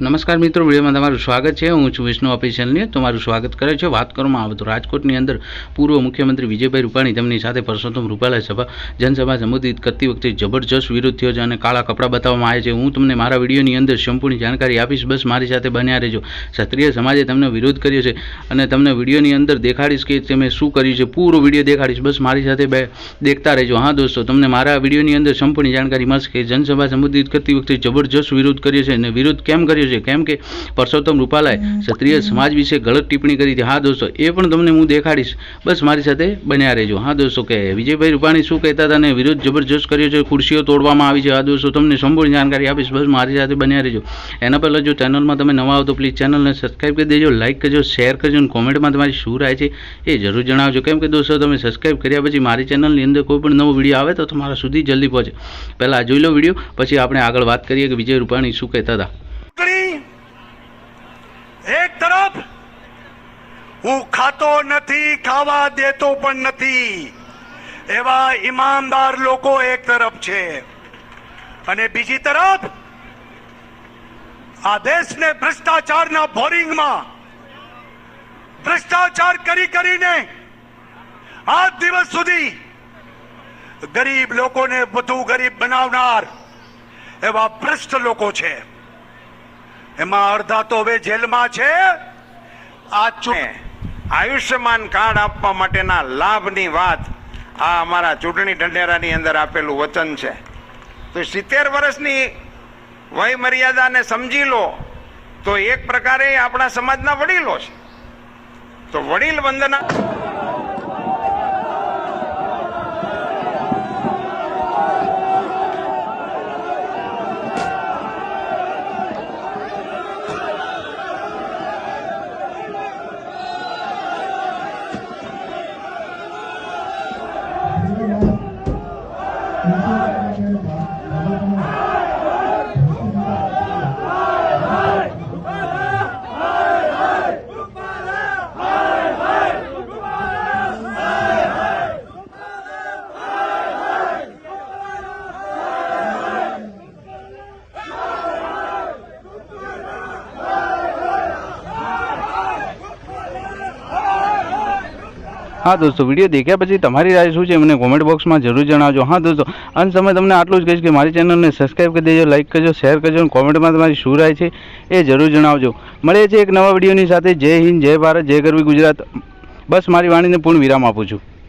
નમસ્કાર મિત્રો, વિડીયોમાં તમારું સ્વાગત છે। હું છું વિષ્ણુ ઓફિશિયલની તમારું સ્વાગત કરે છે। વાત કરવામાં આવે તો રાજકોટની અંદર પૂર્વ મુખ્યમંત્રી વિજયભાઈ રૂપાણી તેમની સાથે પરસોત્તમ રૂપાલા જનસભા સંબોધિત કરતી વખતે જબરજસ્ત વિરોધ થયો છે અને કાળા કપડાં બતાવવામાં આવે છે। હું તમને મારા વિડીયોની અંદર સંપૂર્ણ જાણકારી આપીશ, બસ મારી સાથે બન્યા રહેજો। ક્ષત્રિય સમાજે તમને વિરોધ કર્યો છે અને તમને વિડીયોની અંદર દેખાડીશ કે તમે શું કર્યું છે, પૂરો વિડીયો દેખાડીશ, બસ મારી સાથે દેખતા રહેજો। હા દોસ્તો, તમને મારા વિડીયોની અંદર સંપૂર્ણ જાણકારી મળશે કે જનસભા સંબોધિત કરતી વખતે જબરજસ્ત વિરોધ કર્યો છે અને વિરોધ કેમ કર્યો છે, કેમ કે પરસોત્તમ રૂપાલાએ ક્ષત્રિય સમાજ વિશે ગલત ટિપ્પણી કરી હતી। હા દોસ્તો, એ પણ તમને હું દેખાડીશ, બસ મારી સાથે બન્યા રહેજો। હા દોસ્તો, કે વિજયભાઈ રૂપાણી શું કહેતા હતા અને વિરોધ જબરજસ્ત કર્યો છે, ખુરશીઓ તોડવામાં આવી છે। હા દોસ્તો, તમને સંપૂર્ણ જાણકારી આપીશ, બસ મારી સાથે બન્યા રહેજો। એના પહેલાં જો ચેનલમાં તમે નવા આવો તો પ્લીઝ ચેનલને સબસ્ક્રાઈબ કરી દેજો, લાઇક કરજો, શેર કરજો અને કોમેન્ટમાં તમારી શું રાય છે એ જરૂર જણાવજો, કેમ કે દોસ્તો તમે સબસ્ક્રાઈબ કર્યા પછી મારી ચેનલની અંદર કોઈ પણ નવો વિડીયો આવે તો તમારા સુધી જલ્દી પહોંચે। પહેલાં જોઈ લો વિડીયો, પછી આપણે આગળ વાત કરીએ કે વિજય રૂપાણી શું કહેતા હતા। એક તરફ હું ખાતો નથી, ખાવા દેતો પણ નથી, એવા ઈમાનદાર લોકો એક તરફ છે, અને બીજી તરફ આ દેશને ભ્રષ્ટાચારના બોરિંગમાં ભ્રષ્ટાચાર કરીને આજ દિવસ સુધી ગરીબ લોકોને વધુ ગરીબ બનાવનાર એવા ભ્રષ્ટ લોકો છે। એમાં અડધા તો હવે જેલમાં છે। આ આયુષ્યમાન કાર્ડ આપવા માટેના લાભની વાત આ અમારા ચૂંટણી ઢંઢેરાની અંદર આપેલું વચન છે। તો 70 વર્ષની વય મર્યાદાને સમજી લો તો એક પ્રકારે આપણા સમાજના વડીલો છે, તો વડીલ વંદના હા દોસ્તો, વિડીયો દેખ્યા પછી તમારી રાય શું છે મને કોમેન્ટ બોક્સમાં જરૂર જણાવજો। હા દોસ્તો, અંત સમય તમને આટલું જ કહીશ કે મારી ચેનલને સબસ્ક્રાઈબ કરી દેજો, લાઇક કરજો, શેર કરજો અને કોમેન્ટમાં તમારી શું રાય છે એ જરૂર જણાવજો। મળીએ છીએ એક નવા વિડીયોની સાથે। જય હિન્દ, જય ભારત, જય ગરવી ગુજરાત। બસ મારી વાણીને પૂર્ણ વિરામ આપું છું।